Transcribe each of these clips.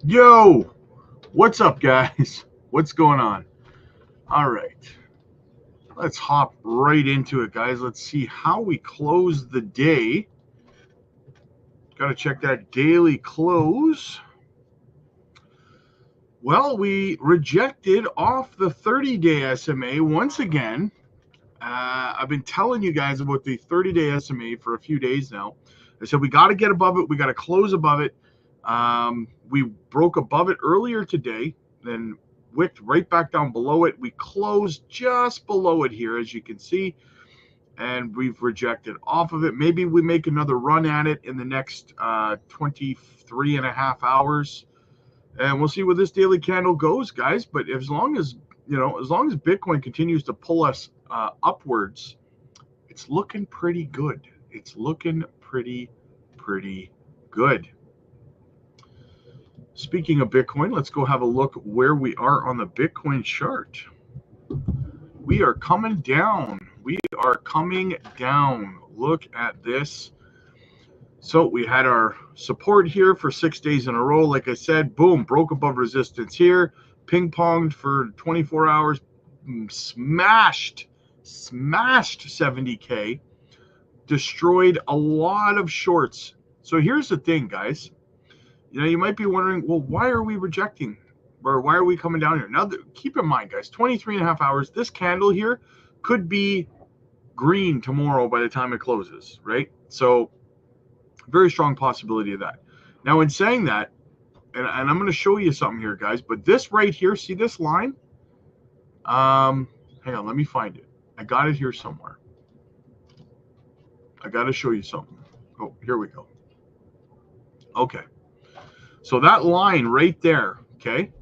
Yo, what's up, guys? What's going on? All right, let's hop right into it, guys. Let's see how we close the day. Got to check that daily close. Well, we rejected off the 30-day SMA once again. I've been telling you guys about the 30-day SMA for a few days now. I said we got to get above it. We got to close above it. We broke above it earlier today, then wicked right back down below it. We closed just below it here, as you can see, and we've rejected off of it. Maybe we make another run at it in the next 23 and a half hours, and we'll see where this daily candle goes, guys. But as long as Bitcoin continues to pull us upwards, it's looking pretty good. It's looking pretty good. Speaking of Bitcoin, let's go have a look where we are on the Bitcoin chart. We are coming down. We are coming down. Look at this. So we had our support here for 6 days in a row. Like I said, boom, broke above resistance here. Ping-ponged for 24 hours. Smashed 70K. Destroyed a lot of shorts. So here's the thing, guys. You might be wondering, well, why are we rejecting? Or why are we coming down here? Now, keep in mind, guys, 23 and a half hours. This candle here could be green tomorrow by the time it closes, right? So, very strong possibility of that. Now, in saying that, and I'm going to show you something here, guys, but this right here, see this line? Hang on, let me find it. I got it here somewhere. I got to show you something. Oh, here we go. Okay. So that line right there, okay,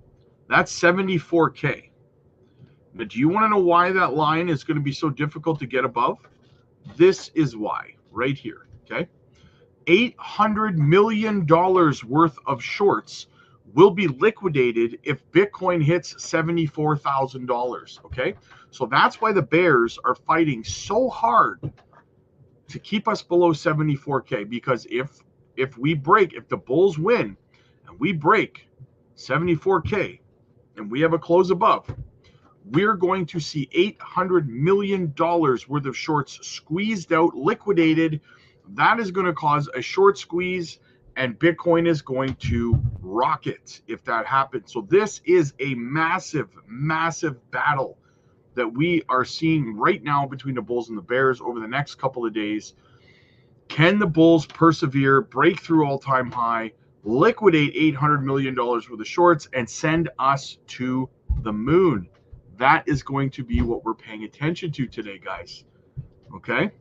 that's 74K. But do you want to know why that line is going to be so difficult to get above? This is why, right here, okay? $800 million worth of shorts will be liquidated if Bitcoin hits $74,000, okay? So that's why the bears are fighting so hard to keep us below 74K, because if the bulls win, and we break 74K and we have a close above, we're going to see $800 million worth of shorts squeezed out, liquidated. That is going to cause a short squeeze, and Bitcoin is going to rocket if that happens. So this is a massive battle that we are seeing right now between the bulls and the bears over the next couple of days. Can the bulls persevere, break through all-time high, liquidate $800 million worth of shorts, and send us to the moon? That is going to be what we're paying attention to today, guys. Okay?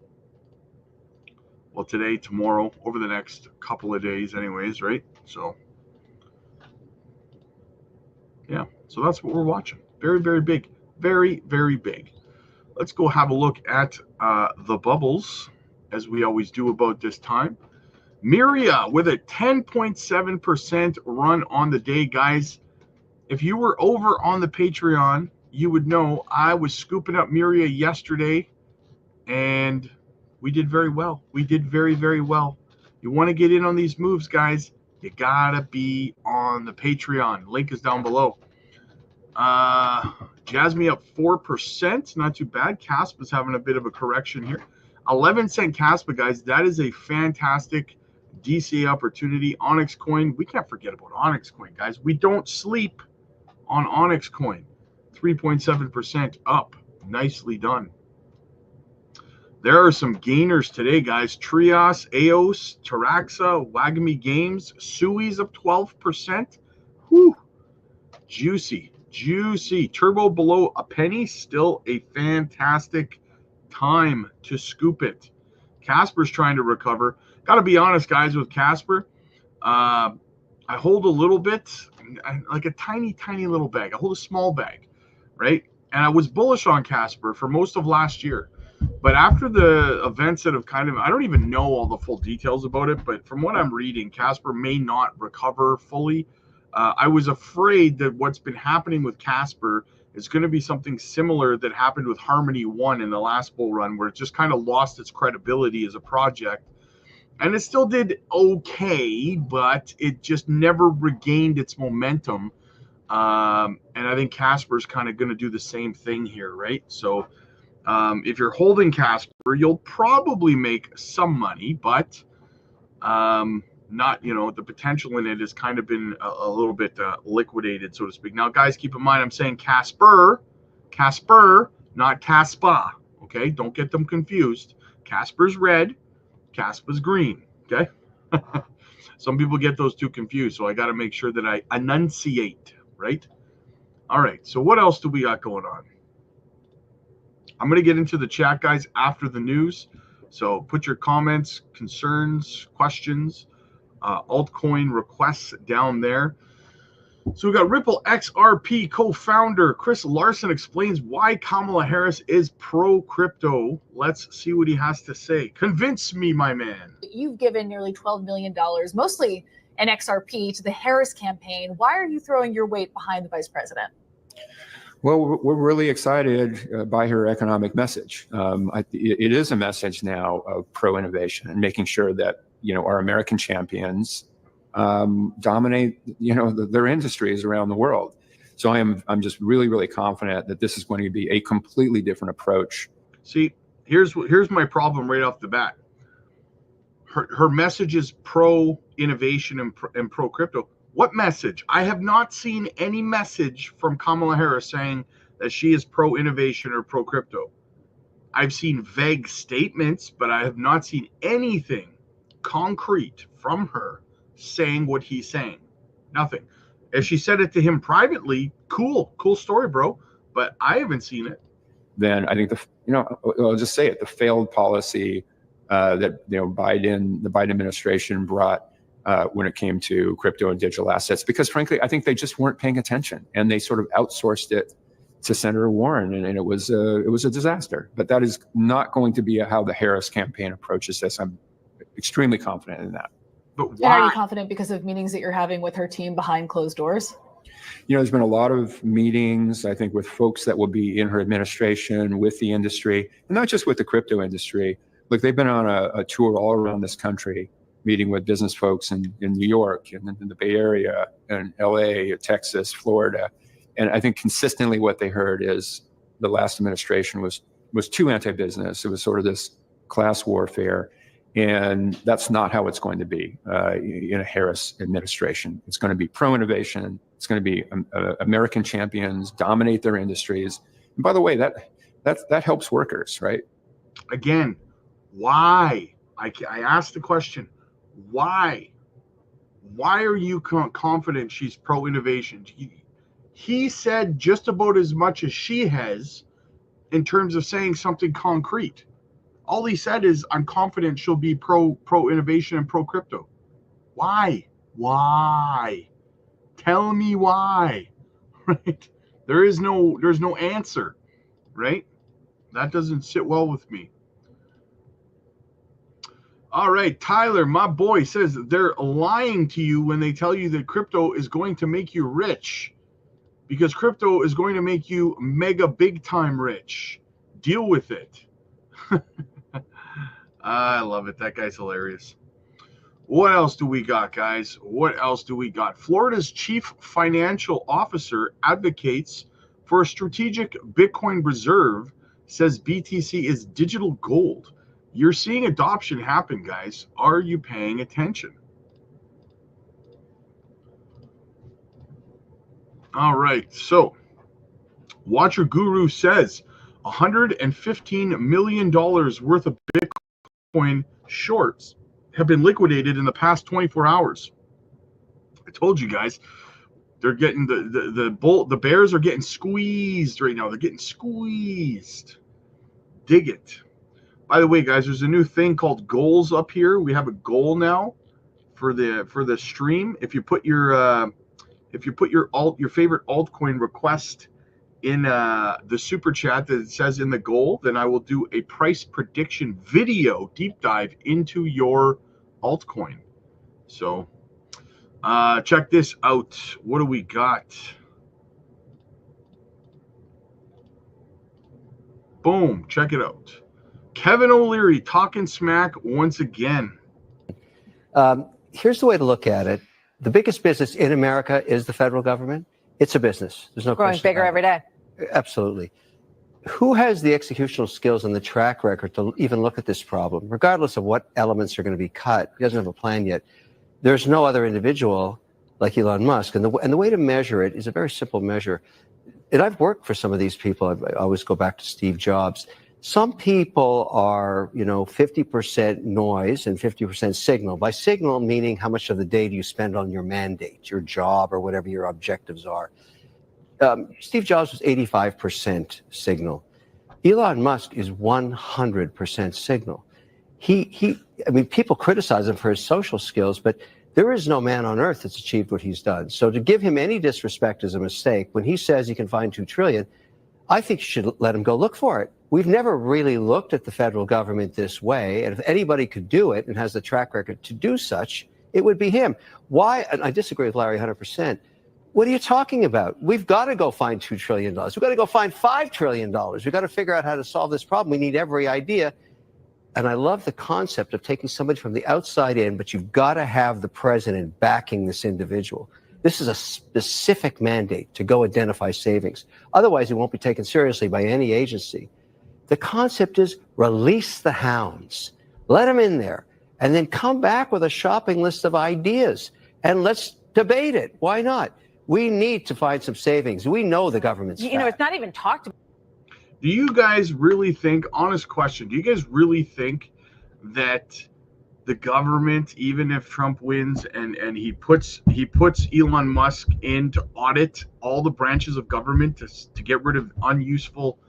Well, today, tomorrow, over the next couple of days anyways, right? So, yeah. So that's what we're watching. Very big. Very big. Let's go have a look at the bubbles, as we always do about this time. Miria with a 10.7% run on the day, guys. If you were over on the Patreon, you would know I was scooping up Miria yesterday, and we did very well. We did very well. You want to get in on these moves, guys, you gotta be on the Patreon. Link is down below. JASMY up 4%, not too bad. KASPA is having a bit of a correction here. 11-cent KASPA, guys. That is a fantastic DCA opportunity. Onyx Coin, we can't forget about Onyx Coin, guys. We don't sleep on Onyx Coin. 3.7% up. Nicely done. There are some gainers today, guys. Trios, EOS, Taraxa, Wagami Games, Sui's up 12%. Whew. Juicy. Turbo below a penny. Still a fantastic time to scoop it. Casper's trying to recover. Got to be honest, guys, with Casper. I hold a little bit, like a tiny little bag. I hold a small bag, right? And I was bullish on Casper for most of last year. But after the events that have I don't even know all the full details about it, but from what I'm reading, Casper may not recover fully. I was afraid that what's been happening with Casper is going to be something similar that happened with Harmony 1 in the last bull run, where it just kind of lost its credibility as a project. And it still did okay, but it just never regained its momentum. And I think Casper's kind of going to do the same thing here, right? So if you're holding Casper, you'll probably make some money, but not, the potential in it has kind of been a little bit liquidated, so to speak. Now, guys, keep in mind, I'm saying Casper, not Kaspa. Okay, don't get them confused. Casper's red, Kaspa's green. Okay. Some people get those two confused, so I got to make sure that I enunciate, right? All right, so what else do we got going on? I'm going to get into the chat, guys, after the news. So put your comments, concerns, questions, altcoin requests down there. So we got Ripple XRP co-founder Chris Larson explains why Kamala Harris is pro-crypto. Let's see what he has to say. Convince me, my man. You've given nearly $12 million, mostly an XRP, to the Harris campaign. Why are you throwing your weight behind the vice president? Well, we're really excited by her economic message. It is a message now of pro-innovation and making sure that, our American champions dominate, their industries around the world. So I'm just really, really confident that this is going to be a completely different approach. See, here's my problem right off the bat. Her message is pro-innovation and pro-crypto. What message? I have not seen any message from Kamala Harris saying that she is pro-innovation or pro-crypto. I've seen vague statements, but I have not seen anything concrete from her saying what he's saying. Nothing. If she said it to him privately, cool story, bro. But I haven't seen it. Then I think I'll just say it, the failed policy that the Biden administration brought when it came to crypto and digital assets, because frankly, I think they just weren't paying attention and they sort of outsourced it to Senator Warren, and it was a disaster. But that is not going to be how the Harris campaign approaches this. I'm extremely confident in that. But and why? Are you confident because of meetings that you're having with her team behind closed doors? There's been a lot of meetings, I think, with folks that will be in her administration, with the industry, and not just with the crypto industry. Look, they've been on a tour all around this country, meeting with business folks in New York and in the Bay Area and LA, Texas, Florida. And I think consistently what they heard is the last administration was too anti-business. It was sort of this class warfare. And that's not how it's going to be in a Harris administration. It's going to be pro-innovation. It's going to be American champions, dominate their industries. And by the way, that helps workers, right? Again, why? I asked the question, why? Why are you confident she's pro-innovation? He said just about as much as she has in terms of saying something concrete. All he said is, I'm confident she'll be pro-innovation and pro-crypto. Why? Why? Tell me why. Right? There's no answer, right? That doesn't sit well with me. All right, Tyler, my boy, says they're lying to you when they tell you that crypto is going to make you rich, because crypto is going to make you mega big time rich. Deal with it. I love it. That guy's hilarious. What else do we got, guys? What else do we got? Florida's chief financial officer advocates for a strategic Bitcoin reserve, says BTC is digital gold. You're seeing adoption happen, guys. Are you paying attention? All right. So, Watcher Guru says $115 million worth of Bitcoin shorts have been liquidated in the past 24 hours. I told you guys, they're getting the bears are getting squeezed right now. They're getting squeezed. Dig it. By the way, guys, there's a new thing called goals up here. We have a goal now for the stream. If you put your favorite altcoin request in the super chat that it says in the goal, then I will do a price prediction video deep dive into your altcoin. So check this out. What do we got? Boom, check it out. Kevin O'Leary talking smack once again. Here's the way to look at it. The biggest business in America is the federal government. It's a business. There's no growing question bigger about every day. it. Absolutely. Who has the executional skills and the track record to even look at this problem, regardless of what elements are going to be cut? He doesn't have a plan yet. There's no other individual like Elon Musk. And the way to measure it is a very simple measure. And I've worked for some of these people. I always go back to Steve Jobs. Some people are, 50% noise and 50% signal. By signal, meaning how much of the day do you spend on your mandate, your job, or whatever your objectives are. Steve Jobs was 85% signal. Elon Musk is 100% signal. People criticize him for his social skills, but there is no man on earth that's achieved what he's done. So to give him any disrespect is a mistake. When he says he can find $2 trillion, I think you should let him go look for it. We've never really looked at the federal government this way. And if anybody could do it and has the track record to do such, it would be him. Why? And I disagree with Larry 100%. What are you talking about? We've got to go find $2 trillion. We've got to go find $5 trillion. We've got to figure out how to solve this problem. We need every idea. And I love the concept of taking somebody from the outside in, but you've got to have the president backing this individual. This is a specific mandate to go identify savings. Otherwise, it won't be taken seriously by any agency. The concept is release the hounds, let them in there, and then come back with a shopping list of ideas, and let's debate it. Why not? We need to find some savings. We know the government's fat. It's not even talked about. Do you guys really think, honest question, do you guys really think that the government, even if Trump wins and he puts Elon Musk in to audit all the branches of government to get rid of unuseful,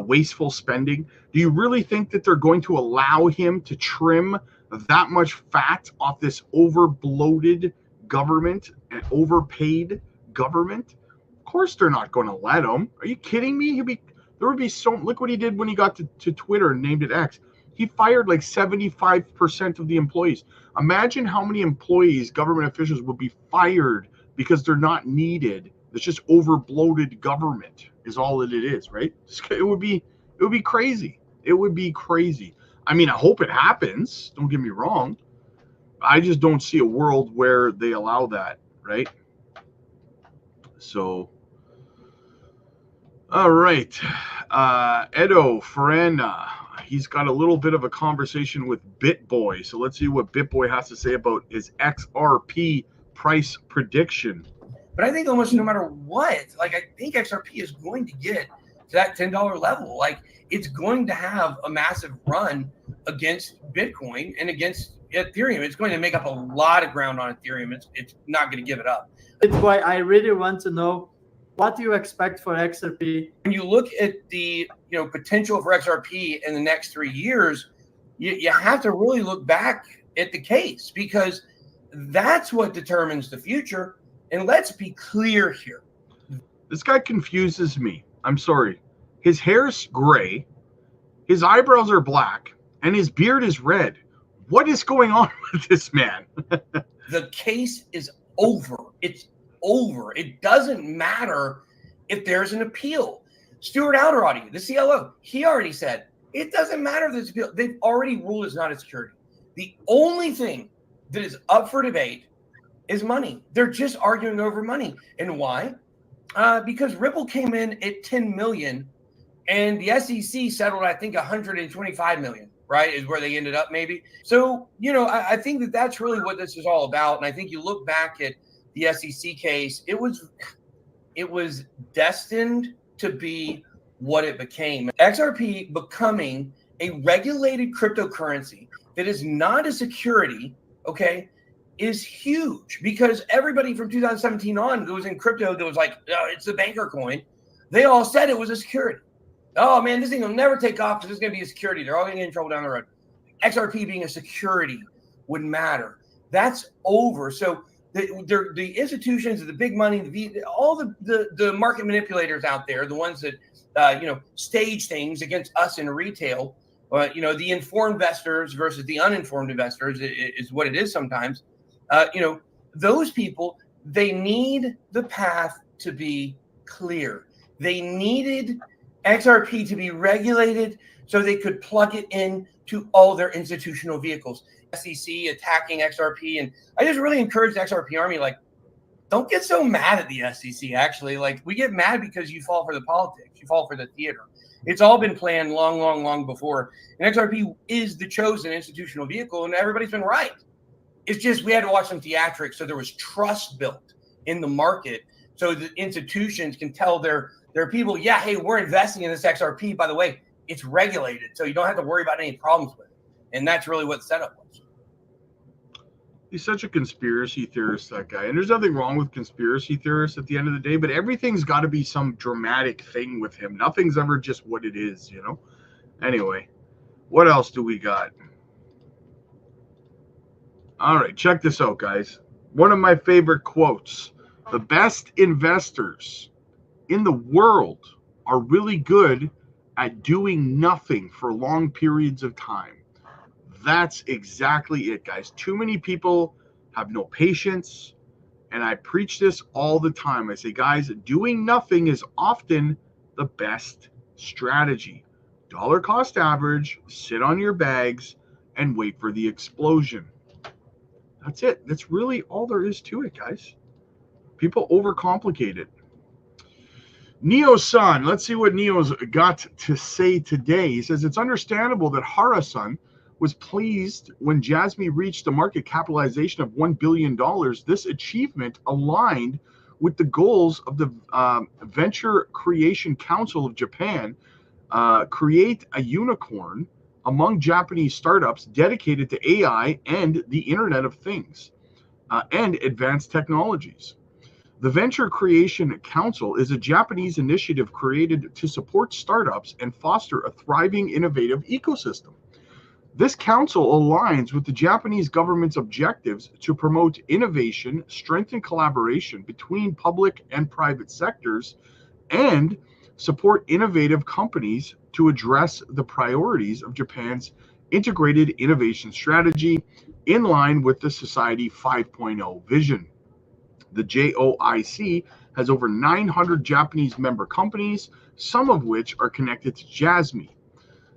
wasteful spending, do you really think that they're going to allow him to trim that much fat off this over-bloated government and overpaid government? Of course they're not going to let him. Are you kidding me? There would be so. Look what he did when he got to Twitter and named it X. He fired like 75% of the employees. Imagine how many employees, government officials, would be fired because they're not needed. It's just over-bloated government is all that it is, right? It would be crazy. It would be crazy. I mean, I hope it happens. Don't get me wrong. I just don't see a world where they allow that, right? So, all right. Edo Farena, he's got a little bit of a conversation with BitBoy. So let's see what BitBoy has to say about his XRP price prediction. But I think almost no matter what, I think XRP is going to get to that $10 level. It's going to have a massive run against Bitcoin and against Ethereum. It's going to make up a lot of ground on Ethereum. It's not going to give it up. That's why I really want to know, what do you expect for XRP? When you look at the potential for XRP in the next 3 years, you have to really look back at the case, because that's what determines the future. And let's be clear here. This guy confuses me. I'm sorry. His hair's gray, his eyebrows are black, and his beard is red. What is going on with this man? The case is over. It's over. It doesn't matter if there's an appeal. Stuart Alderody, the CLO, he already said, it doesn't matter if there's an appeal. They've already ruled it's not a security. The only thing that is up for debate is money. They're just arguing over money. And why? Because Ripple came in at 10 million and the SEC settled, I think, 125 million, right? Is where they ended up maybe. So, I think that that's really what this is all about. And I think you look back at the SEC case, it was destined to be what it became. XRP becoming a regulated cryptocurrency that is not a security, okay, is huge, because everybody from 2017 on who was in crypto that was like, oh, it's the banker coin, they all said it was a security. Oh man, this thing will never take off because it's going to be a security. They're all going to get in trouble down the road. XRP being a security would matter. That's over. So the institutions, the big money, all the market manipulators out there, the ones that stage things against us in retail, the informed investors versus the uninformed investors is what it is sometimes. Those people, they need the path to be clear. They needed XRP to be regulated so they could plug it in to all their institutional vehicles. SEC attacking XRP. And I just really encourage the XRP army, like, don't get so mad at the SEC, actually. Like, we get mad because you fall for the politics. You fall for the theater. It's all been planned long before. And XRP is the chosen institutional vehicle, and everybody's been right. It's just we had to watch some theatrics, so there was trust built in the market so the institutions can tell their people, yeah, hey, we're investing in this XRP. By the way, it's regulated, so you don't have to worry about any problems with it. And that's really what the setup was. He's such a conspiracy theorist, that guy. And there's nothing wrong with conspiracy theorists at the end of the day, but everything's got to be some dramatic thing with him. Nothing's ever just what it is, you know? Anyway, what else do we got? All right, check this out, guys. One of my favorite quotes. The best investors in the world are really good at doing nothing for long periods of time. That's exactly it, guys. Too many people have no patience, and I preach this all the time. I say, guys, doing nothing is often the best strategy. Dollar cost average, sit on your bags, and wait for the explosion. That's it. That's really all there is to it, guys. People overcomplicate it. Neo-san, let's see what Neo's got to say today. He says, it's understandable that Hara-san was pleased when JASMY reached a market capitalization of $1 billion. This achievement aligned with the goals of the Venture Creation Council of Japan, create a unicorn among Japanese startups dedicated to AI and the Internet of Things and advanced technologies. The Venture Creation Council is a Japanese initiative created to support startups and foster a thriving, innovative ecosystem. This council aligns with the Japanese government's objectives to promote innovation, strengthen collaboration between public and private sectors, and support innovative companies to address the priorities of Japan's integrated innovation strategy in line with the Society 5.0 vision. The JOIC has over 900 Japanese member companies, some of which are connected to JASMY.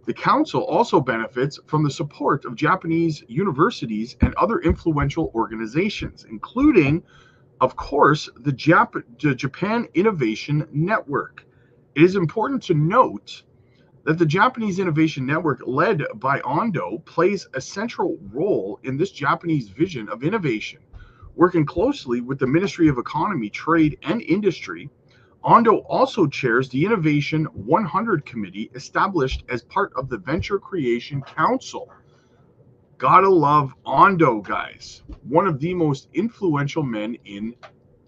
The council also benefits from the support of Japanese universities and other influential organizations, including, of course, the Japan Innovation Network. It is important to note that the Japanese Innovation Network, led by Ando, plays a central role in this Japanese vision of innovation. Working closely with the Ministry of Economy, Trade, and Industry, Ando also chairs the Innovation 100 Committee established as part of the Venture Creation Council. Gotta love Ando, guys. One of the most influential men in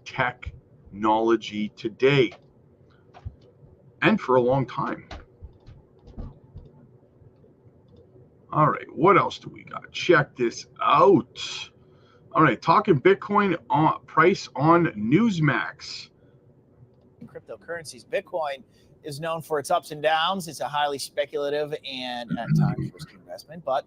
technology today. And for a long time. All right, what else do we got? Check this out. All right, talking Bitcoin price on Newsmax. Cryptocurrencies. Bitcoin is known for its ups and downs. It's a highly speculative and at times risky investment. But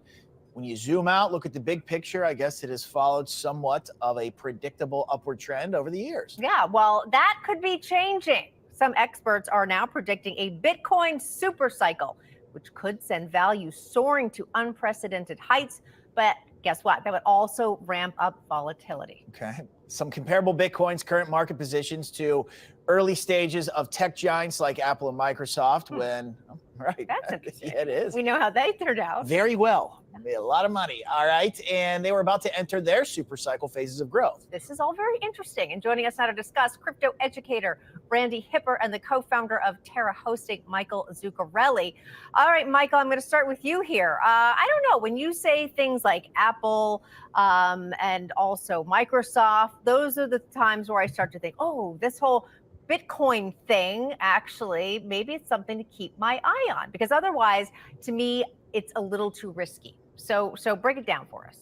when you zoom out, look at the big picture, I guess it has followed somewhat of a predictable upward trend over the years. Yeah, well, that could be changing. Some experts are now predicting a Bitcoin super cycle, which could send value soaring to unprecedented heights. But guess what? That would also ramp up volatility. Okay. Some comparable Bitcoin's current market positions to early stages of tech giants like Apple and Microsoft when, right. That's interesting. Yeah, it is. We know how they turned out. Very well. Made a lot of money. All right. And they were about to enter their super cycle phases of growth. This is all very interesting. And joining us now to discuss, crypto educator Randy Hipper and the co-founder of Terra Hosting, Michael Zuccarelli. All right, Michael, I'm going to start with you here. I don't know, when you say things like Apple and also Microsoft, those are the times where I start to think, oh, this whole Bitcoin thing, actually, maybe it's something to keep my eye on, because otherwise, to me, it's a little too risky. So break it down for us.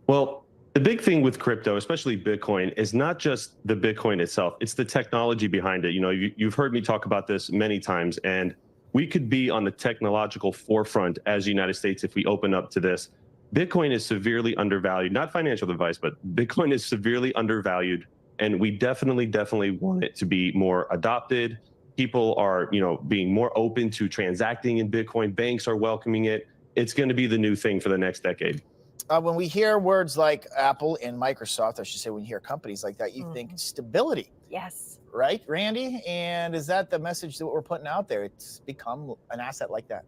Well, the big thing with crypto, especially Bitcoin, is not just the Bitcoin itself. It's the technology behind it. You know, you've heard me talk about this many times, and we could be on the technological forefront as the United States if we open up to this. Bitcoin is severely undervalued, not financial advice, but Bitcoin is severely undervalued. And we definitely want it to be more adopted People are, being more open to transacting in Bitcoin. Banks are welcoming it. It's going to be the new thing for the next decade. When we hear words like Apple and Microsoft, I should say, when you hear companies like that, you think stability. Yes. Right, Randy? And is that the message that we're putting out there? It's become an asset like that.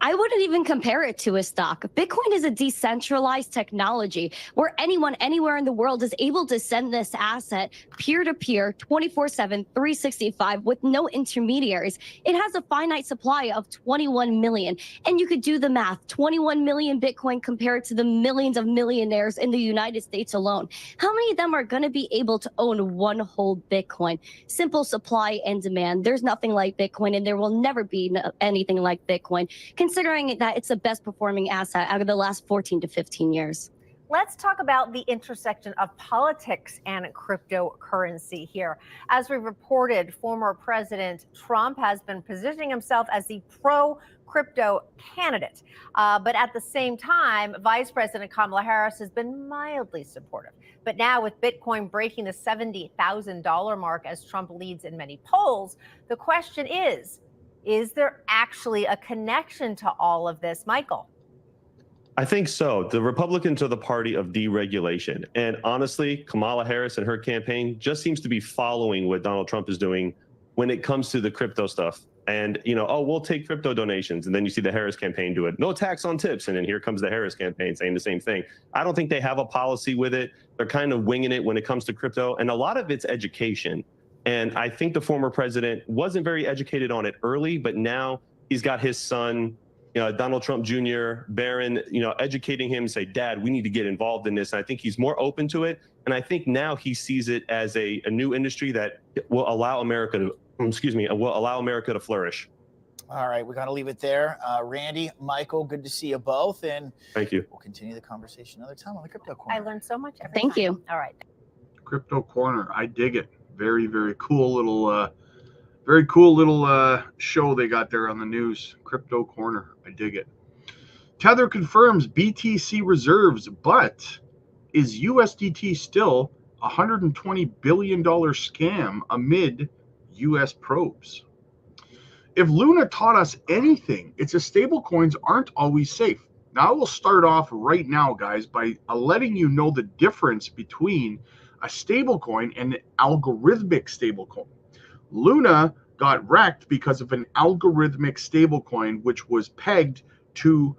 I wouldn't even compare it to a stock. Bitcoin is a decentralized technology where anyone anywhere in the world is able to send this asset peer-to-peer 24/7, 365 with no intermediaries. It has a finite supply of 21 million. And you could do the math. 21 million Bitcoin compared to the millions of millionaires in the United States alone. How many of them are going to be able to own one whole Bitcoin? Simple supply and demand. There's nothing like Bitcoin, and there will never be anything like Bitcoin, considering that it's the best performing asset out of the last 14 to 15 years. Let's talk about the intersection of politics and cryptocurrency here. As we reported, former President Trump has been positioning himself as the pro-crypto candidate. But at the same time, Vice President Kamala Harris has been mildly supportive. But now with Bitcoin breaking the $70,000 mark as Trump leads in many polls, the question is there actually a connection to all of this, Michael? I think so. The Republicans are the party of deregulation. And honestly, Kamala Harris and her campaign just seems to be following what Donald Trump is doing when it comes to the crypto stuff. And, we'll take crypto donations. And then you see the Harris campaign do it. No tax on tips. And then here comes the Harris campaign saying the same thing. I don't think they have a policy with it. They're kind of winging it when it comes to crypto. And a lot of it's education. And I think the former president wasn't very educated on it early, but now he's got his son, Donald Trump Jr., Barron, educating him, say, Dad, we need to get involved in this. And I think he's more open to it. And I think now he sees it as a new industry that will allow America to flourish. All right, we're going to leave it there. Randy, Michael, good to see you both. And thank you. We'll continue the conversation another time on the Crypto I Corner. learned so much every Thank time. you. All right. Crypto Corner. I dig it. Very, very cool little show they got there on the news. Crypto Corner. I dig it. Tether confirms BTC reserves, but is USDT still a $120 billion scam amid US probes? If Luna taught us anything, it's that stablecoins aren't always safe. Now, I will start off right now, guys, by letting you know the difference between a stablecoin and an algorithmic stablecoin. Luna got wrecked because of an algorithmic stablecoin, which was pegged to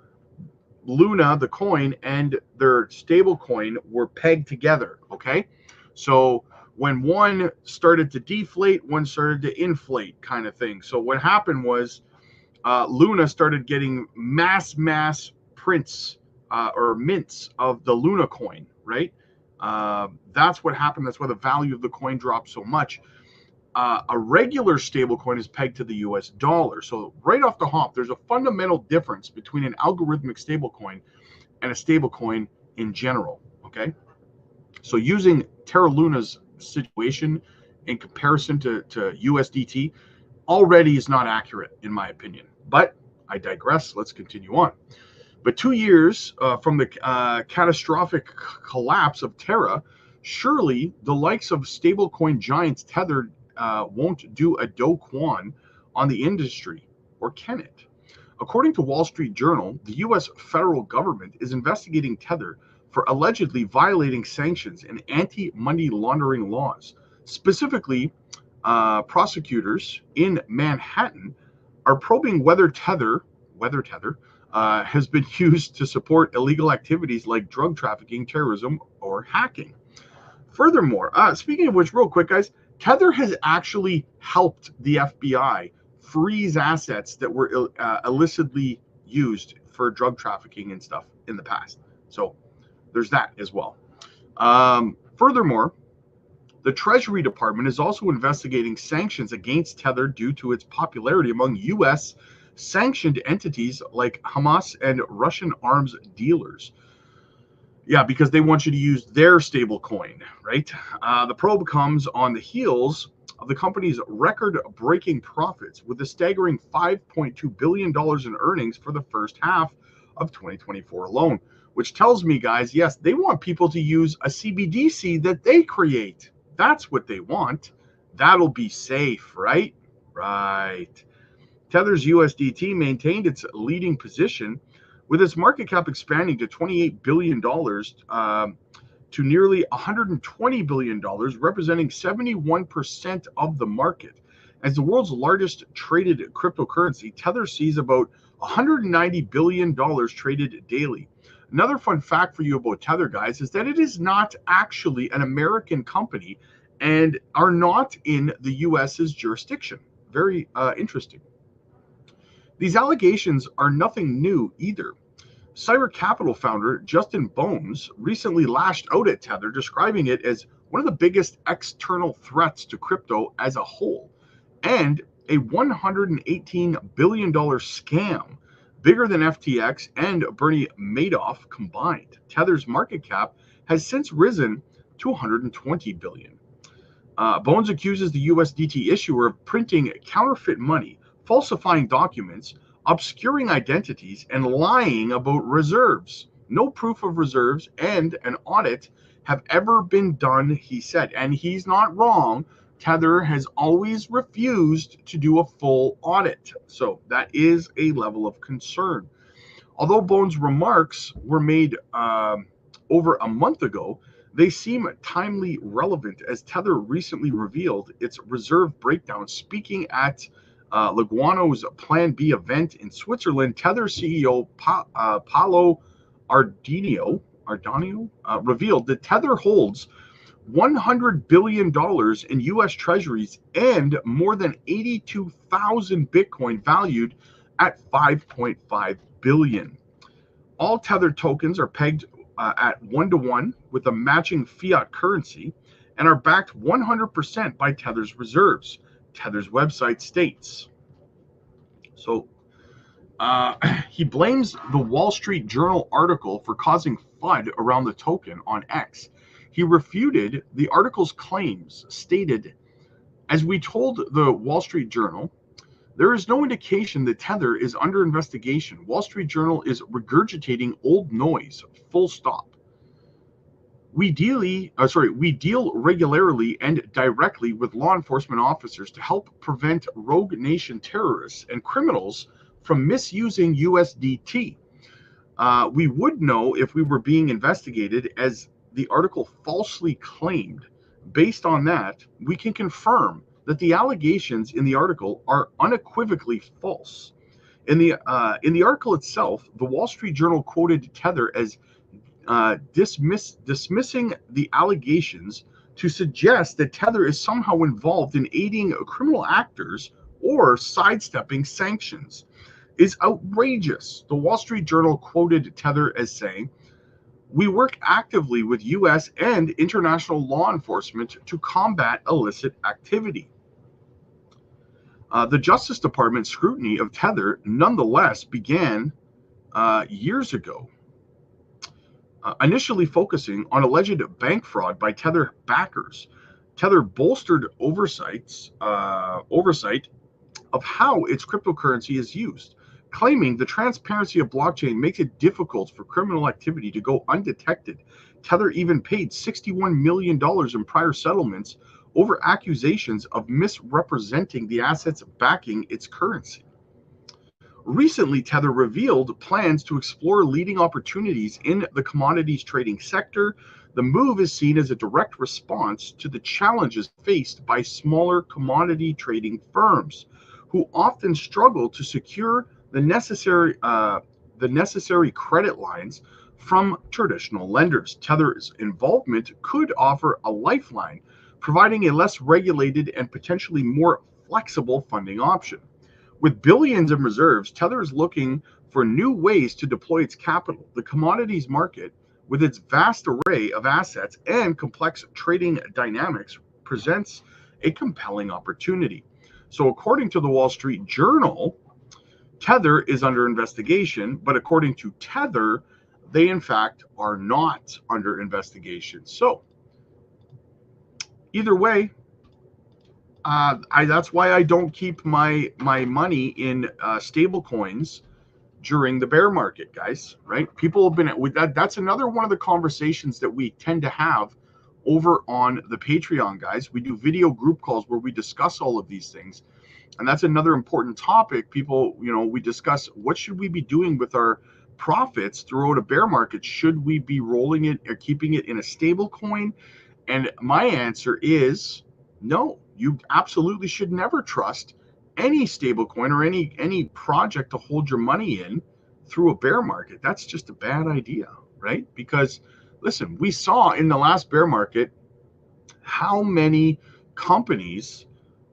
Luna, the coin, and their stablecoin were pegged together. Okay, so when one started to deflate, one started to inflate, kind of thing. So what happened was Luna started getting mass prints or mints of the Luna coin, right? That's what happened. That's why the value of the coin dropped so much. A regular stable coin is pegged to the US dollar. So right off the hop, there's a fundamental difference between an algorithmic stable coin and a stable coin in general. Okay. So using Terra Luna's situation in comparison to USDT already is not accurate, in my opinion. But I digress. Let's continue on. But 2 years from the catastrophic collapse of Terra, surely the likes of stablecoin giants Tether won't do a do quan on the industry, or can it? According to Wall Street Journal, the U.S. federal government is investigating Tether for allegedly violating sanctions and anti-money laundering laws. Specifically, prosecutors in Manhattan are probing whether Tether has been used to support illegal activities like drug trafficking, terrorism, or hacking. Furthermore, speaking of which, real quick, guys, Tether has actually helped the FBI freeze assets that were illicitly used for drug trafficking and stuff in the past. So there's that as well. Furthermore, the Treasury Department is also investigating sanctions against Tether due to its popularity among U.S. sanctioned entities like Hamas and Russian arms dealers. Yeah, because they want you to use their stable coin, right? The probe comes on the heels of the company's record-breaking profits, with a staggering $5.2 billion in earnings for the first half of 2024 alone, which tells me, guys, yes, they want people to use a CBDC that they create. That's what they want. That'll be safe, right? Right. Tether's USDT maintained its leading position, with its market cap expanding to $28 billion to nearly $120 billion, representing 71% of the market. As the world's largest traded cryptocurrency, Tether sees about $190 billion traded daily. Another fun fact for you about Tether, guys, is that it is not actually an American company and are not in the US's jurisdiction. Very interesting. These allegations are nothing new either. Cyber Capital founder Justin Bones recently lashed out at Tether, describing it as one of the biggest external threats to crypto as a whole, and a $118 billion scam, bigger than FTX and Bernie Madoff combined. Tether's market cap has since risen to $120 billion. Bones accuses the USDT issuer of printing counterfeit money, falsifying documents, obscuring identities, and lying about reserves. No proof of reserves and an audit have ever been done, he said. And he's not wrong. Tether has always refused to do a full audit. So that is a level of concern. Although Bones' remarks were made over a month ago, they seem timely relevant, as Tether recently revealed its reserve breakdown. Speaking at Lugano's Plan B event in Switzerland, Tether CEO Paolo Ardanio revealed that Tether holds $100 billion in U.S. treasuries and more than 82,000 Bitcoin valued at $5.5 billion. All Tether tokens are pegged at 1-to-1 with a matching fiat currency and are backed 100% by Tether's reserves, Tether's website states. So he blames the Wall Street Journal article for causing FUD around the token on X. He refuted the article's claims, stated, "As we told the Wall Street Journal, there is no indication that Tether is under investigation. Wall Street Journal is regurgitating old noise, full stop. We deal regularly and directly with law enforcement officers to help prevent rogue nation terrorists and criminals from misusing USDT. We would know if we were being investigated, as the article falsely claimed. Based on that, we can confirm that the allegations in the article are unequivocally false." In the article itself, the Wall Street Journal quoted Tether as dismissing the allegations to suggest that Tether is somehow involved in aiding criminal actors or sidestepping sanctions. Is outrageous. The Wall Street Journal quoted Tether as saying, "We work actively with U.S. and international law enforcement to combat illicit activity." The Justice Department's scrutiny of Tether nonetheless began years ago, initially focusing on alleged bank fraud by Tether backers. Tether bolstered oversight of how its cryptocurrency is used, claiming the transparency of blockchain makes it difficult for criminal activity to go undetected. Tether even paid $61 million in prior settlements over accusations of misrepresenting the assets backing its currency. Recently, Tether revealed plans to explore leading opportunities in the commodities trading sector. The move is seen as a direct response to the challenges faced by smaller commodity trading firms, who often struggle to secure the necessary credit lines from traditional lenders. Tether's involvement could offer a lifeline, providing a less regulated and potentially more flexible funding option. With billions in reserves, Tether is looking for new ways to deploy its capital. The commodities market, with its vast array of assets and complex trading dynamics, presents a compelling opportunity. So according to the Wall Street Journal, Tether is under investigation, but according to Tether, they in fact are not under investigation. So either way, that's why I don't keep my money in stable coins during the bear market, guys, right? People have been with that. That's another one of the conversations that we tend to have over on the Patreon, guys. We do video group calls where we discuss all of these things. And that's another important topic. People, we discuss what should we be doing with our profits throughout a bear market. Should we be rolling it or keeping it in a stable coin? And my answer is no. You absolutely should never trust any stable coin or any project to hold your money in through a bear market. That's just a bad idea, right? Because listen, we saw in the last bear market how many companies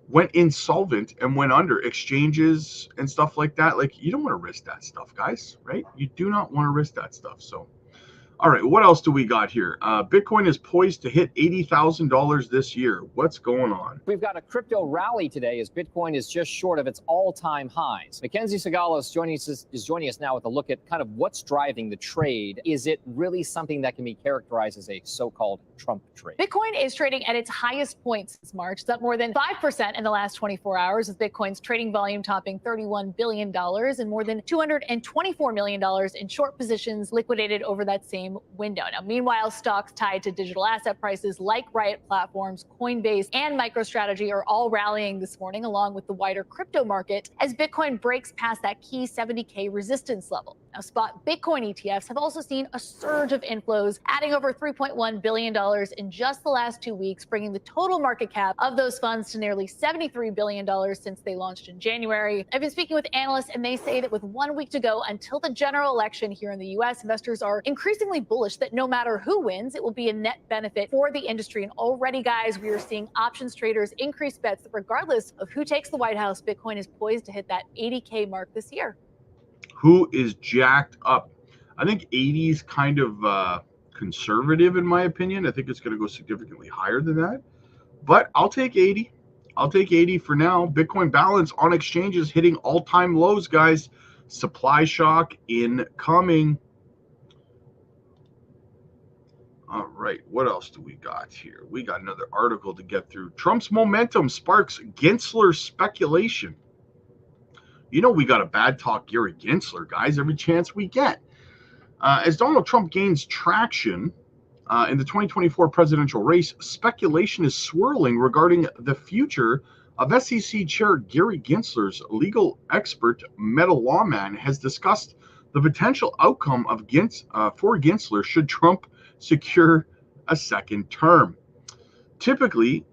went insolvent and went under, exchanges and stuff like that. Like, you don't want to risk that stuff, guys, right? You do not want to risk that stuff. So, all right, what else do we got here? Bitcoin is poised to hit $80,000 this year. What's going on? We've got a crypto rally today as Bitcoin is just short of its all-time highs. Mackenzie Segala is joining us now with a look at kind of what's driving the trade. Is it really something that can be characterized as a so-called Trump trade? Bitcoin is trading at its highest point since March. It's up more than 5% in the last 24 hours, with Bitcoin's trading volume topping $31 billion and more than $224 million in short positions liquidated over that same window. Now, meanwhile, stocks tied to digital asset prices like Riot Platforms, Coinbase, and MicroStrategy are all rallying this morning, along with the wider crypto market, as Bitcoin breaks past that key 70K resistance level. Now, spot Bitcoin ETFs have also seen a surge of inflows, adding over $3.1 billion in just the last 2 weeks, bringing the total market cap of those funds to nearly $73 billion since they launched in January. I've been speaking with analysts, and they say that with 1 week to go until the general election here in the U.S., investors are increasingly bullish that no matter who wins, it will be a net benefit for the industry. And already, guys, we are seeing options traders increase bets that regardless of who takes the White House, Bitcoin is poised to hit that 80K mark this year. Who is jacked up? I think 80 is kind of conservative in my opinion. I think it's going to go significantly higher than that, but I'll take 80. I'll take 80 for now. Bitcoin balance on exchanges hitting all-time lows, guys. Supply shock incoming. All right, what else do we got here? We got another article to get through. Trump's momentum sparks Gensler speculation. We got to bad talk Gary Gensler, guys, every chance we get. As Donald Trump gains traction in the 2024 presidential race, speculation is swirling regarding the future of SEC Chair Gary Gensler's legal expert, Meta Lawman, has discussed the potential outcome of for Gensler should Trump secure a second term. Typically,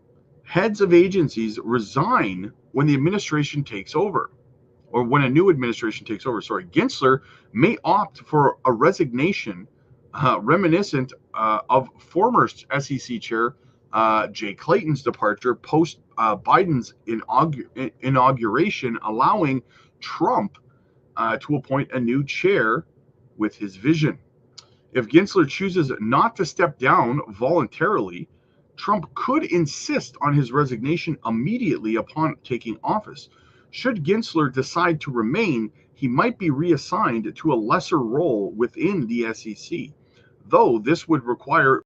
heads of agencies resign when the administration takes over, or when a new administration takes over. Gensler may opt for a resignation reminiscent of former SEC Chair Jay Clayton's departure post Biden's inauguration, allowing Trump to appoint a new chair with his vision. If Gensler chooses not to step down voluntarily, Trump could insist on his resignation immediately upon taking office. Should Gensler decide to remain, he might be reassigned to a lesser role within the SEC, though this would require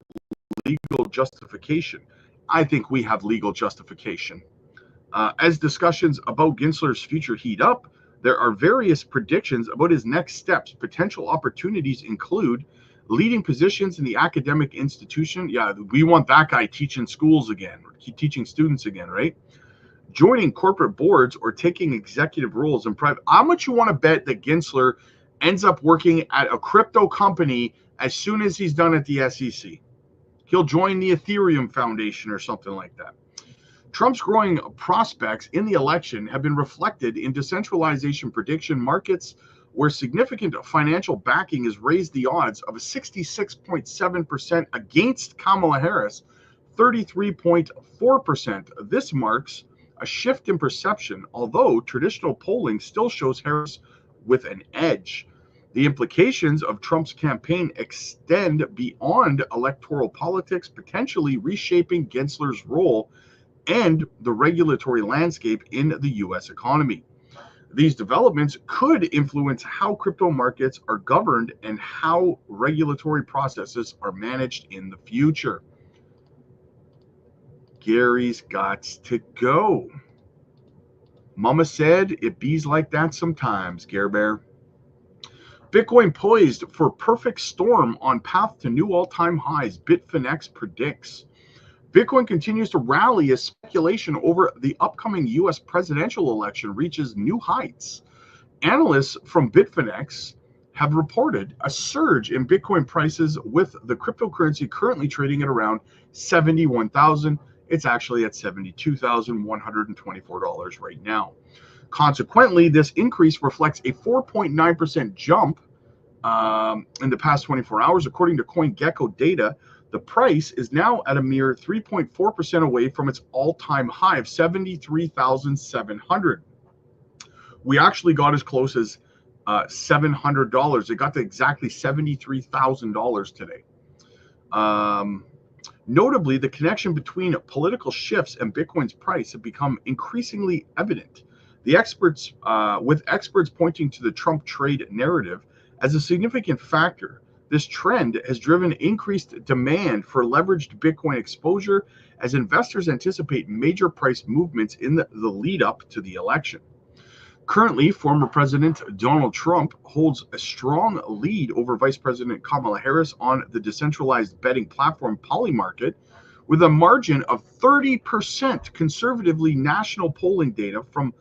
legal justification. I think we have legal justification. As discussions about Gensler's future heat up, there are various predictions about his next steps. Potential opportunities include leading positions in the academic institution. Yeah, we want that guy teaching schools again, teaching students again, right? Joining corporate boards or taking executive roles in private. How much you want to bet that Gensler ends up working at a crypto company as soon as he's done at the SEC? He'll join the Ethereum Foundation or something like that. Trump's growing prospects in the election have been reflected in decentralization prediction markets, where significant financial backing has raised the odds of a 66.7% against Kamala Harris, 33.4%. This marks a shift in perception, although traditional polling still shows Harris with an edge. The implications of Trump's campaign extend beyond electoral politics, potentially reshaping Gensler's role and the regulatory landscape in the U.S. economy. These developments could influence how crypto markets are governed and how regulatory processes are managed in the future. Gary's got to go. Mama said it bees like that sometimes, Gare Bear. Bitcoin poised for perfect storm on path to new all-time highs, Bitfinex predicts. Bitcoin continues to rally as speculation over the upcoming US presidential election reaches new heights. Analysts from Bitfinex have reported a surge in Bitcoin prices, with the cryptocurrency currently trading at around 71,000. It's actually at $72,124 right now. Consequently, this increase reflects a 4.9% jump in the past 24 hours. According to CoinGecko data, the price is now at a mere 3.4% away from its all-time high of 73,700. We actually got as close as $700. It got to exactly $73,000 today. Notably, the connection between political shifts and Bitcoin's price have become increasingly evident. The experts, with experts pointing to the Trump trade narrative as a significant factor. This trend has driven increased demand for leveraged Bitcoin exposure as investors anticipate major price movements in the lead up to the election. Currently, former President Donald Trump holds a strong lead over Vice President Kamala Harris on the decentralized betting platform Polymarket, with a margin of 30%. Conservatively, national polling data from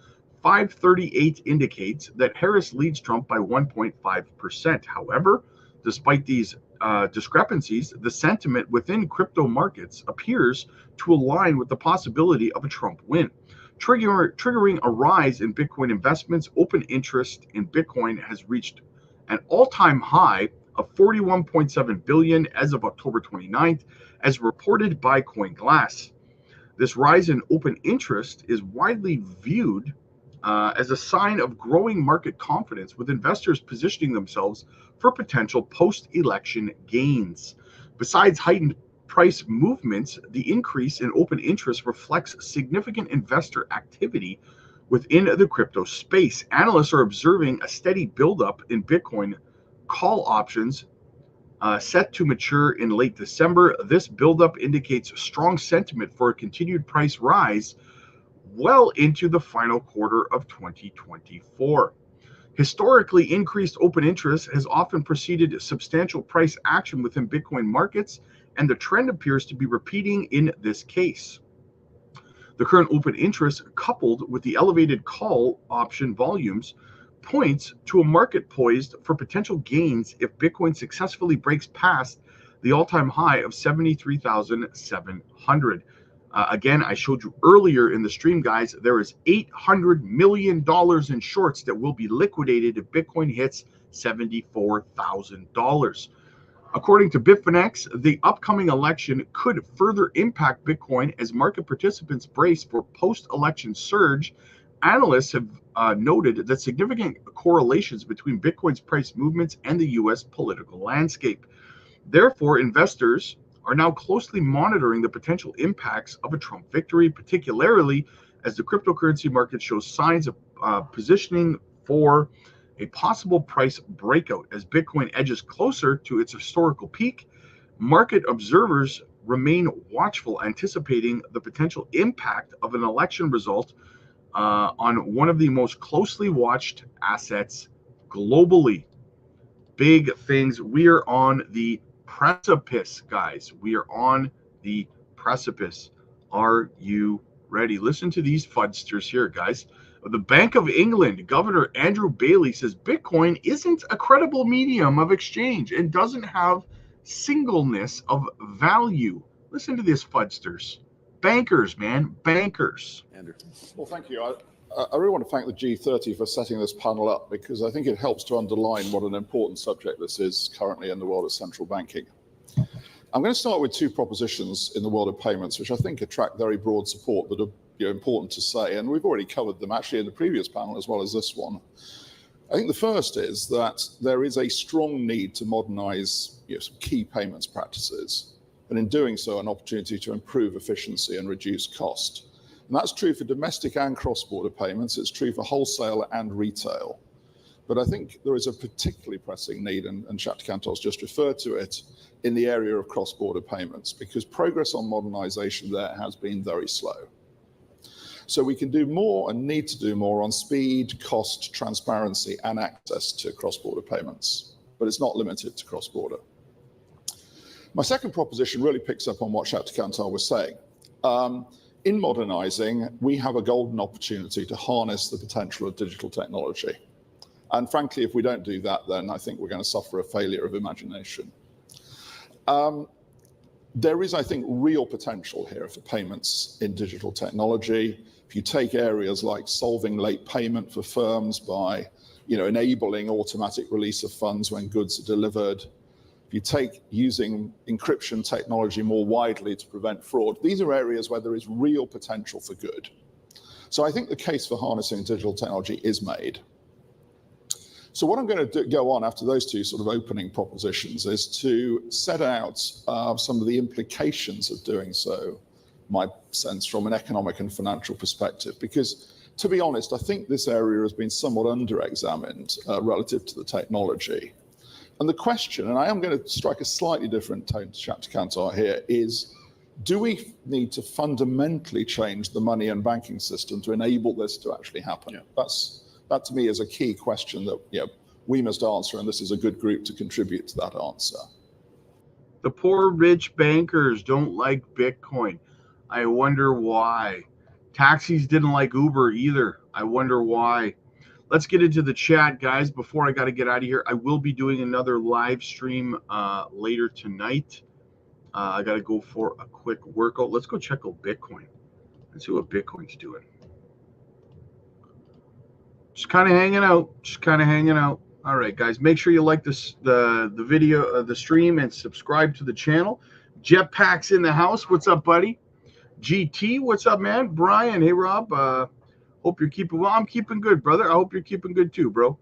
538 indicates that Harris leads Trump by 1.5%. However, despite these discrepancies, the sentiment within crypto markets appears to align with the possibility of a Trump win, triggering a rise in Bitcoin investments. Open interest in Bitcoin has reached an all-time high of 41.7 billion as of October 29th, as reported by CoinGlass. This rise in open interest is widely viewed as a sign of growing market confidence, with investors positioning themselves for potential post-election gains. Besides heightened price movements, the increase in open interest reflects significant investor activity within the crypto space. Analysts are observing a steady buildup in Bitcoin call options set to mature in late December. This buildup indicates strong sentiment for a continued price rise well into the final quarter of 2024. Historically, increased open interest has often preceded substantial price action within Bitcoin markets, and the trend appears to be repeating in this case. The current open interest, coupled with the elevated call option volumes, points to a market poised for potential gains if Bitcoin successfully breaks past the all-time high of 73,700. Again, I showed you earlier in the stream, guys, there is $800 million in shorts that will be liquidated if Bitcoin hits $74,000. According to Bitfinex, the upcoming election could further impact Bitcoin as market participants brace for post-election surge. Analysts have noted that significant correlations between Bitcoin's price movements and the U.S. political landscape. Therefore, investors are now closely monitoring the potential impacts of a Trump victory, particularly as the cryptocurrency market shows signs of positioning for a possible price breakout. As Bitcoin edges closer to its historical peak, market observers remain watchful, anticipating the potential impact of an election result on one of the most closely watched assets globally. Big things. We are on the precipice, guys. We are on the precipice. Are you ready? Listen to these fudsters here, guys. The Bank of England Governor Andrew Bailey says Bitcoin isn't a credible medium of exchange and doesn't have singleness of value. Listen to this, fudsters. Bankers, man, bankers. Andrew. Well, thank you. I really want to thank the G30 for setting this panel up, because I think it helps to underline what an important subject this is currently in the world of central banking. I'm going to start with two propositions in the world of payments, which I think attract very broad support, that are important to say, and we've already covered them actually in the previous panel as well as this one. I think the first is that there is a strong need to modernize some key payments practices, and in doing so, an opportunity to improve efficiency and reduce cost. And that's true for domestic and cross-border payments. It's true for wholesale and retail. But I think there is a particularly pressing need, and Chapter Cantor's just referred to it, in the area of cross-border payments, because progress on modernization there has been very slow. So we can do more and need to do more on speed, cost, transparency, and access to cross-border payments. But it's not limited to cross-border. My second proposition really picks up on what Dr. Kantar was saying. In modernizing, we have a golden opportunity to harness the potential of digital technology. And frankly, if we don't do that, then I think we're going to suffer a failure of imagination. There is, I think, real potential here for payments in digital technology. If you take areas like solving late payment for firms by, enabling automatic release of funds when goods are delivered, if you take using encryption technology more widely to prevent fraud, these are areas where there is real potential for good. So I think the case for harnessing digital technology is made. So what I'm going to go on after those two sort of opening propositions is to set out some of the implications of doing so, my sense, from an economic and financial perspective. Because, to be honest, I think this area has been somewhat under-examined relative to the technology. And the question, and I am going to strike a slightly different tone to Dr. Kantar here, is do we need to fundamentally change the money and banking system to enable this to actually happen? Yeah. That to me is a key question that we must answer, and this is a good group to contribute to that answer. The poor rich bankers don't like Bitcoin. I wonder why. Taxis didn't like Uber either. I wonder why. Let's get into the chat, guys. Before I got to get out of here, I will be doing another live stream later tonight. I got to go for a quick workout. Let's go check out Bitcoin. Let's see what Bitcoin's doing. Just kind of hanging out. All right, guys, make sure you like this the video, the stream, and subscribe to the channel. Jetpack's in the house. What's up, buddy? GT, what's up, man? Brian, hey, Rob. Hope you're keeping well. I'm keeping good, brother. I hope you're keeping good too, bro.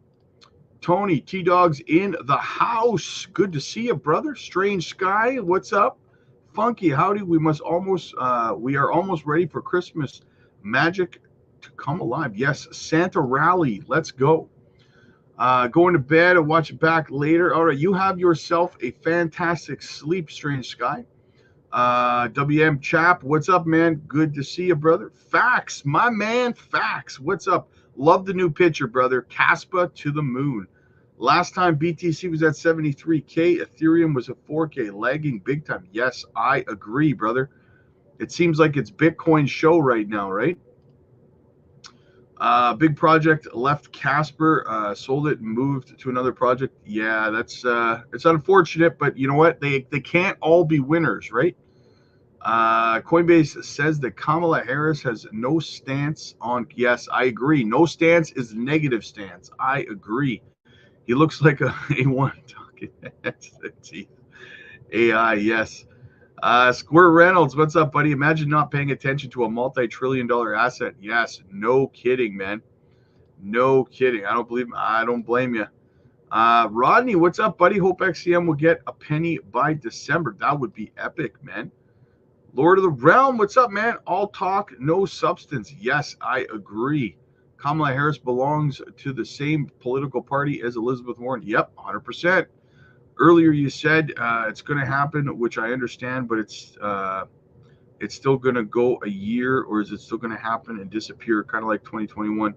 Tony, T-Dog's in the house. Good to see you, brother. Strange Sky, what's up? Funky, howdy. We are almost ready for Christmas magic to come alive. Yes, Santa Rally. Let's go. Going to bed and watch it back later. All right, you have yourself a fantastic sleep, Strange Sky. WM Chap, what's up, man? Good to see you, brother. Fax, my man, Fax, what's up? Love the new picture, brother. KASPA to the moon. Last time BTC was at 73K, Ethereum was at 4K, lagging big time. Yes, I agree, brother. It seems like it's Bitcoin's show right now, right? Big project left Casper, sold it and moved to another project. Yeah, that's it's unfortunate, but you know what? They can't all be winners, right? Coinbase says that Kamala Harris has no stance on. Yes, I agree. No stance is negative stance. I agree. He looks like a A1 talking. AI, yes. Square Reynolds, what's up, buddy? Imagine not paying attention to a multi-trillion-dollar asset. Yes, no kidding, man. No kidding. I don't blame you. Rodney, what's up, buddy? Hope XCM will get a penny by December. That would be epic, man. Lord of the Realm, what's up, man? All talk, no substance. Yes, I agree. Kamala Harris belongs to the same political party as Elizabeth Warren. Yep, 100%. Earlier you said it's going to happen, which I understand, but it's still going to go a year, or is it still going to happen and disappear, kind of like 2021?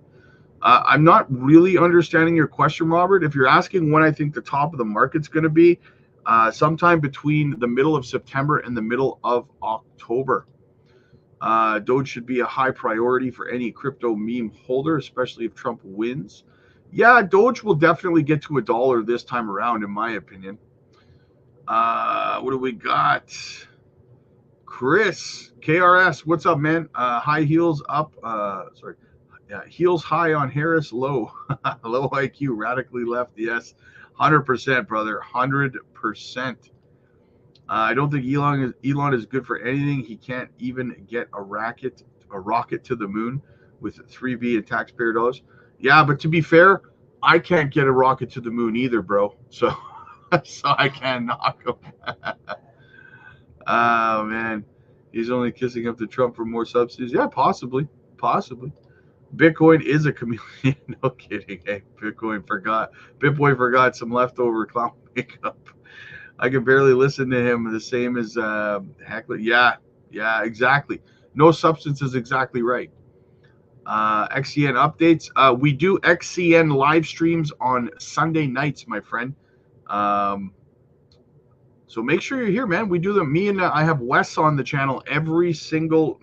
I'm not really understanding your question, Robert. If you're asking when I think the top of the market's going to be, sometime between the middle of September and the middle of October. Doge should be a high priority for any crypto meme holder, especially if Trump wins. Yeah, Doge will definitely get to $1 this time around, in my opinion. What do we got? Chris, KRS, what's up, man? High heels up. Heels high on Harris, low. Low IQ, radically left. Yes, 100%, brother. 100%. I don't think Elon is good for anything. He can't even get a rocket to the moon with 3B and taxpayer dollars. Yeah, but to be fair, I can't get a rocket to the moon either, bro. So I can't knock him. Oh, man. He's only kissing up to Trump for more subsidies. Yeah, possibly. Bitcoin is a chameleon. No kidding. Hey, Bitcoin forgot some leftover clown makeup. I can barely listen to him the same as Heckler. Yeah, exactly. No substance is exactly right. XCN updates. We do XCN live streams on Sunday nights, my friend. So make sure you're here, man. We do them. Me and I have Wes on the channel every single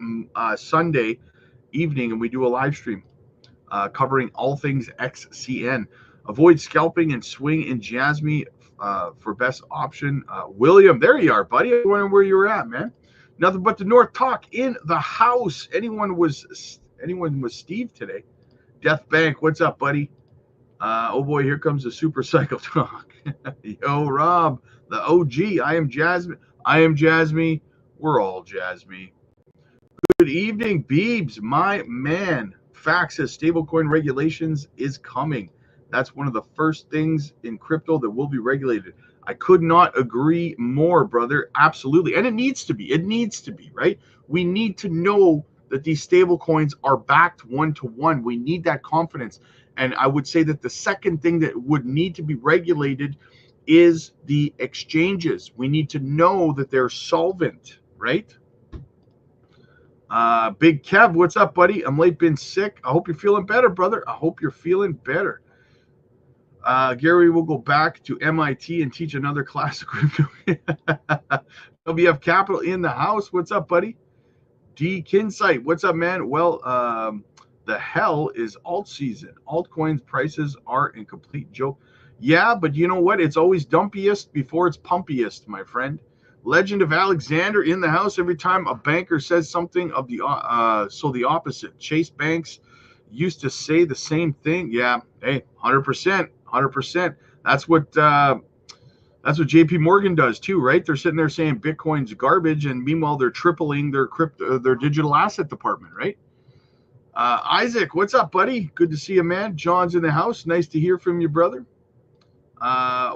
Sunday evening, and we do a live stream covering all things XCN. Avoid scalping and swing in JASMY for best option. William, there you are, buddy. I was wondering where you were at, man. Nothing but the North Talk in the house. Anyone was Steve today? Death Bank, what's up, buddy? Oh boy, here comes the super cycle talk. Yo, Rob, the OG. I am Jasmine. I am Jasmy. We're all Jasmy. Good evening, Beebs, my man. Fact says stablecoin regulations is coming. That's one of the first things in crypto that will be regulated. I could not agree more, brother. Absolutely. And it needs to be. It needs to be, right? We need to know that these stablecoins are backed one-to-one. We need that confidence. And I would say that the second thing that would need to be regulated is the exchanges. We need to know that they're solvent, right? Big Kev, what's up, buddy? I'm late, been sick. I hope you're feeling better, brother. I hope you're feeling better. Gary will go back to MIT and teach another class of crypto. WF Capital in the house. What's up, buddy? D Kinsight, what's up, man? Well, the hell is alt season. Altcoins prices are in complete joke. Yeah, but you know what? It's always dumpiest before it's pumpiest, my friend. Legend of Alexander in the house. Every time a banker says something of the the opposite. Chase Banks used to say the same thing. Yeah, hey, 100%. That's what JP Morgan does too, right? They're sitting there saying Bitcoin's garbage, and meanwhile they're tripling their their digital asset department, right? Isaac, what's up, buddy? Good to see you, man. John's in the house. Nice to hear from you, brother.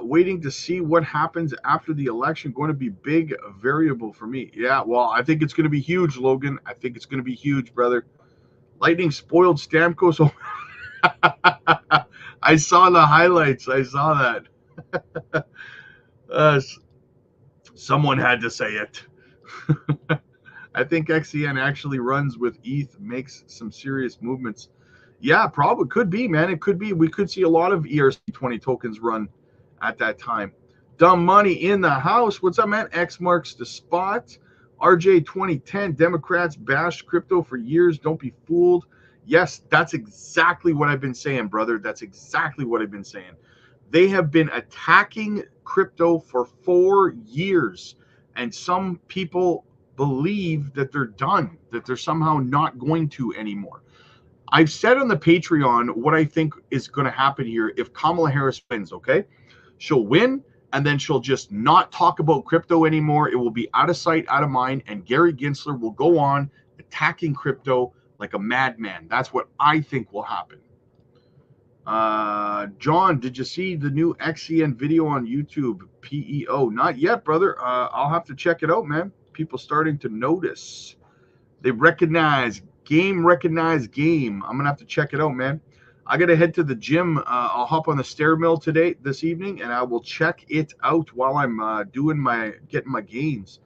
Waiting to see what happens after the election. Going to be big variable for me. Yeah, well, I think it's going to be huge, Logan. I think it's going to be huge, brother. Lightning spoiled Stamkos. So I saw the highlights. I saw that. Someone had to say it. I think XCN actually runs with ETH, makes some serious movements. Yeah, probably could be, man. It could be. We could see a lot of ERC20 tokens run at that time. Dumb Money in the house. What's up, man? X marks the spot. RJ 2010. Democrats bashed crypto for years. Don't be fooled. Yes, that's exactly what I've been saying, brother. That's exactly what I've been saying. They have been attacking crypto for 4 years, and some people believe that they're done, that they're somehow not going to anymore. I've said on the Patreon what I think is going to happen here if Kamala Harris wins, okay? She'll win, and then she'll just not talk about crypto anymore. It will be out of sight, out of mind, and Gary Gensler will go on attacking crypto like a madman. That's what I think will happen. John, did you see the new XCN video on YouTube? PEO. Not yet, brother. I'll have to check it out, man. People starting to notice. They recognize game. I'm going to have to check it out, man. I got to head to the gym. I'll hop on the stair mill this evening, and I will check it out while I'm getting my gains.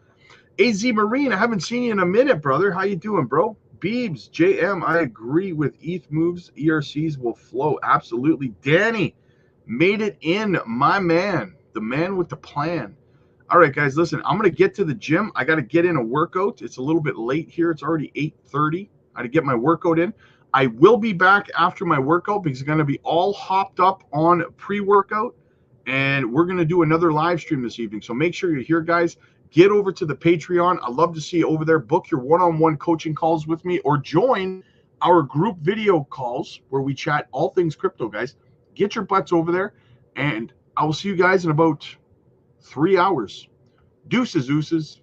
AZ Marine, I haven't seen you in a minute, brother. How you doing, bro? Beebs, JM, I agree with ETH moves. ERCs will flow. Absolutely. Danny made it in, my man. The man with the plan. All right, guys, listen, I'm going to get to the gym. I got to get in a workout. It's a little bit late here. It's already 8:30. I got to get my workout in. I will be back after my workout because it's going to be all hopped up on pre-workout, and we're going to do another live stream this evening. So make sure you're here, guys. Get over to the Patreon. I'd love to see you over there. Book your one-on-one coaching calls with me or join our group video calls where we chat all things crypto, guys. Get your butts over there, and I will see you guys in about 3 hours. Deuces, ooses.